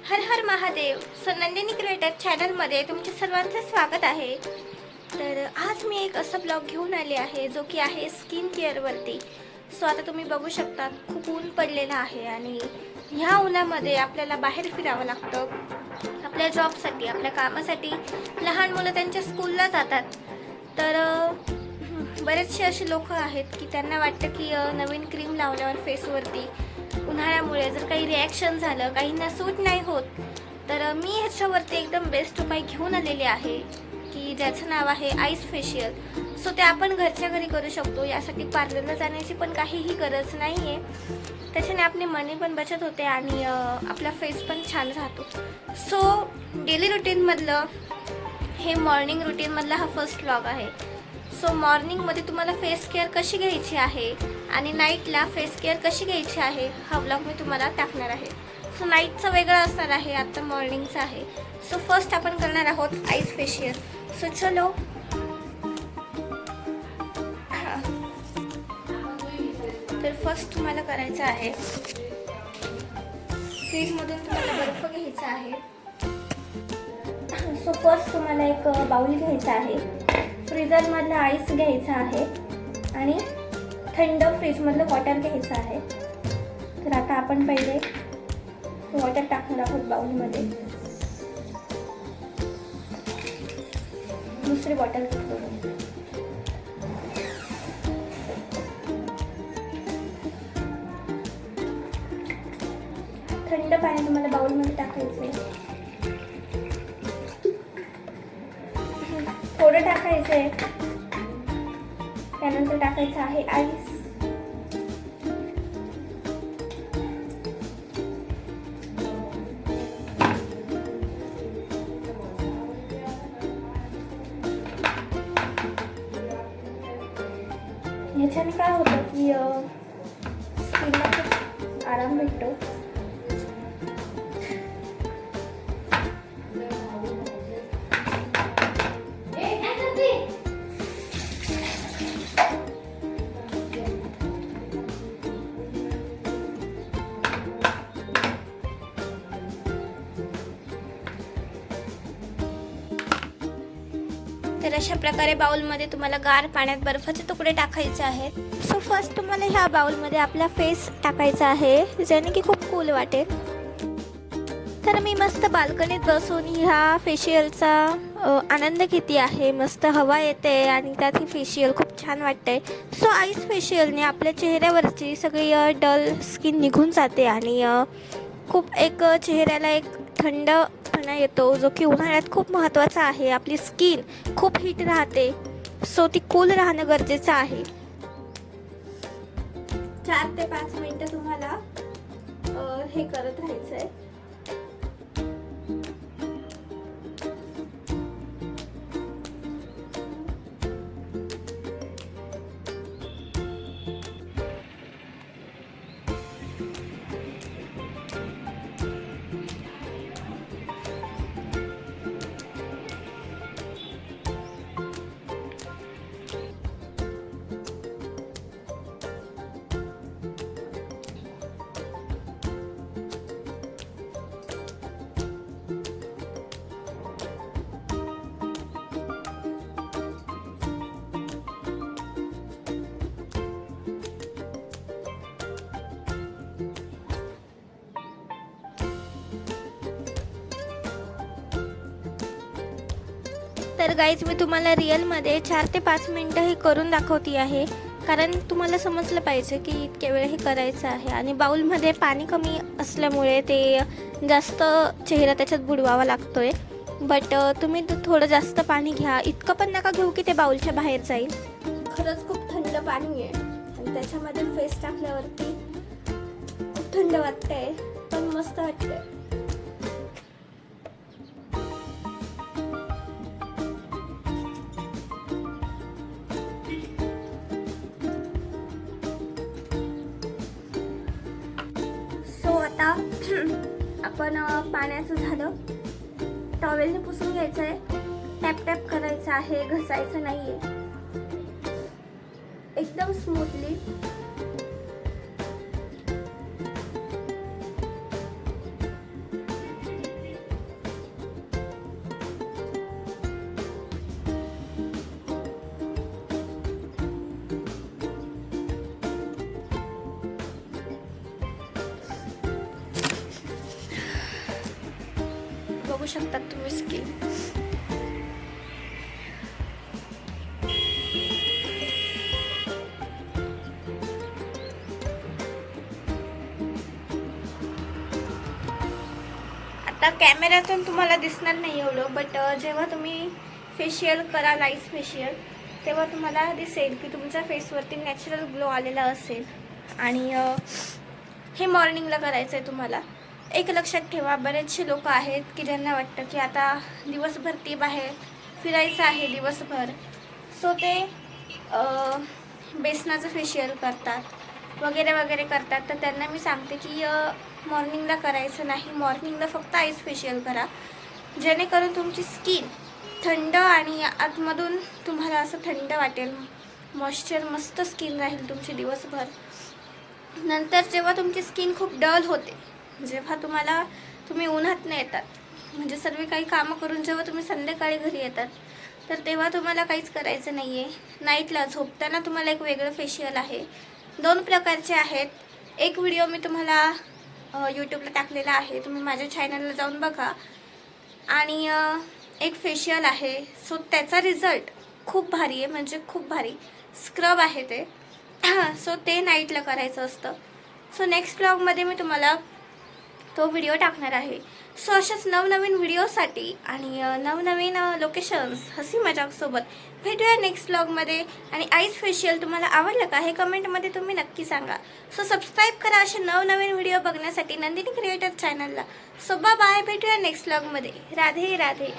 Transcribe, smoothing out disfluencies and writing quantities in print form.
हर हर Mahadev. So Nandini creator चॅनलमध्ये तुमचे सर्वांचे स्वागत आहे. तर आज मी एक असा ब्लॉग घेऊन आले आहे जो की आहे स्किन केअरवरती. सो आता तुम्ही बघू शकता खूप ऊन पडलेलं आहे आणि ह्या उन्हामध्ये आपल्याला बाहेर फिरावं लागतं आपल्या जॉबसाठी, आपल्या कामासाठी. लहान मुलं त्यांच्या स्कूलला जातात. तर बरेचसे असे लोक आहेत की त्यांना वाटतं की नवीन क्रीम लावल्यावर फेसवरती उन्हाळ्यामुळे जर काही रिॲक्शन झालं, काहींना सूट नाही होत, तर मी ह्याच्यावरती एकदम बेस्ट उपाय घेऊन आलेले आहे की ज्याचं नाव आहे आईस फेशियल. सो ते आपण घरच्या घरी करू शकतो. यासाठी पार्लरला जाण्याची पण काहीही गरज नाही आहे. त्याच्याने आपली मनी पण बचत होते आणि आपला फेस पण छान राहतो. सो डेली रुटीनमधलं हे मॉर्निंग रुटीनमधला हा फर्स्ट व्लॉग आहे. सो मॉर्निंगमध्ये तुम्हाला फेस केअर कशी घ्यायची आहे आणि नाईटला फेस केअर कशी घ्यायची आहे हा व्लॉग मी तुम्हाला टाकणार आहे. सो नाईटचं वेगळं असणार आहे, आता मॉर्निंगचं आहे. सो फर्स्ट आपण करणार आहोत आईस फेशियल. सो चलो. तर फर्स्ट तुम्हाला करायचं आहे, फ्रीजमधून तुम्हाला बर्फ घ्यायचा आहे. सो फर्स्ट तुम्हाला एक बाउल घ्यायचा आहे, फ्रीजरमधलं आईस घ्यायचं आहे आणि थंड फ्रीजमधलं वॉटर घ्यायचं आहे. तर आता आपण पहिले वॉटर टाकणार आहोत बाउलमध्ये. दुसरी बॉटल घेतो. थंड पाणी तुम्हाला बाउलमध्ये टाकायचं आहे. थोडं टाकायचं आहे. त्यानंतर टाकायचं आहे आईस. ह्याच्याने काय होतं की स्किनला खूप आराम भेटतो. तर अशा प्रकारे बाउलमध्ये तुम्हाला गार पाण्यात बर्फाचे तुकडे टाकायचे आहेत. सो फर्स्ट तुम्हाला ह्या बाउलमध्ये आपला फेस टाकायचा आहे ज्याने की खूप कूल वाटेल. तर मी मस्त बाल्कनीत बसून ह्या फेशियलचा आनंद घेते आहे. मस्त हवा येते आणि त्यात ही फेशियल खूप छान वाटते. सो आईस फेशियलने आपल्या चेहऱ्यावरची सगळी डल स्किन निघून जाते आणि खूप एक चेहऱ्याला एक थंडपणा येतो जो की उन्हाळ्यात खूप महत्त्वाचा आहे. आपली स्किन खूप हीट राहते, सो ती कूल राहणं गरजेचं आहे. 4 ते 5 मिनिटं तुम्हाला हे करत राहायचं आहे. तर गाईज मी तुम्हाला रिअलमध्ये 4 ते 5 मिनिटं हे करून दाखवते आहे, कारण तुम्हाला समजलं पाहिजे की इतक्या वेळ हे करायचं आहे. आणि बाउलमध्ये पाणी कमी असल्यामुळे ते जास्त चेहरा त्याच्यात बुडवावा लागतोय. बट तुम्ही थोडं जास्त पाणी घ्या. इतकं पण नका घेऊ की ते बाउलच्या बाहेर जाईल. खरंच खूप थंड पाणी आहे आणि त्याच्यामध्ये फेस टाकल्यावरती खूप थंड वाटतंय, पण मस्त वाटतंय. आता आपण पाण्याचं झालं, टॉवेलने पुसून घ्यायचं आहे. टॅप टॅप करायचं आहे, घसायचं नाहीये. एकदम स्मूथली बघू शकतात तुम्ही स्किन. आता कॅमेऱ्यातून तुम्हाला दिसणार नाही एवढं, बट जेव्हा तुम्ही फेशियल कराल आईस फेशियल, तेव्हा तुम्हाला दिसेल की तुमच्या फेसवरती नॅचरल ग्लो आलेला असेल. आणि हे मॉर्निंगला करायचं आहे तुम्हाला. एक लक्षात ठेवा, बरेचसे लोक आहेत की ज्यांना वाटतं की आता दिवसभर ती बाहेर फिरायचं आहे दिवसभर, सो ते बेसनाचं फेशियल करतात वगैरे वगैरे करतात. तर त्यांना मी सांगते की मॉर्निंगला करायचं नाही, मॉर्निंगला फक्त आईस फेशियल करा, जेणेकरून तुमची स्किन थंड आणि आतमधून तुम्हाला असं थंड वाटेल, मॉइश्चर मस्त स्किन राहील तुमची दिवसभर. नंतर जेव्हा तुमची स्किन खूप डल होते, जेव्हा तुम्ही उन्हात येतात, म्हणजे सर्व काही कामं करून जेव्हा तुम्ही संध्याकाळी घरी येतात, तर तेव्हा तुम्हाला काहीच करायचं नाही आहे. नाईटला झोपताना तुम्हाला एक वेगळं फेशियल आहे. 2 प्रकारचे आहेत. एक व्हिडिओ मी तुम्हाला यूट्यूबला टाकलेला आहे, तुम्ही माझ्या चॅनलला जाऊन बघा. आणि एक फेशियल आहे, सो त्याचा रिझल्ट खूप भारी आहे, म्हणजे खूप भारी स्क्रब आहे ते. सो ते नाईटला करायचं असतं. सो नेक्स्ट ब्लॉगमध्ये मी तुम्हाला तो व्हिडिओ टाकणार आहे. सो अशाच नवनवीन व्हिडिओसाठी आणि नवनवीन लोकेशन्स हसी मजाकसोबत भेटूया नेक्स्ट ब्लॉगमध्ये. आणि आईस फेशियल तुम्हाला आवडलं का हे कमेंटमध्ये तुम्ही नक्की सांगा. सो सबस्क्राईब करा असे नवनवीन व्हिडिओ बघण्यासाठी नंदिनी क्रिएटर चॅनलला. सो बाय, भेटूया नेक्स्ट ब्लॉगमध्ये. राधे राधे.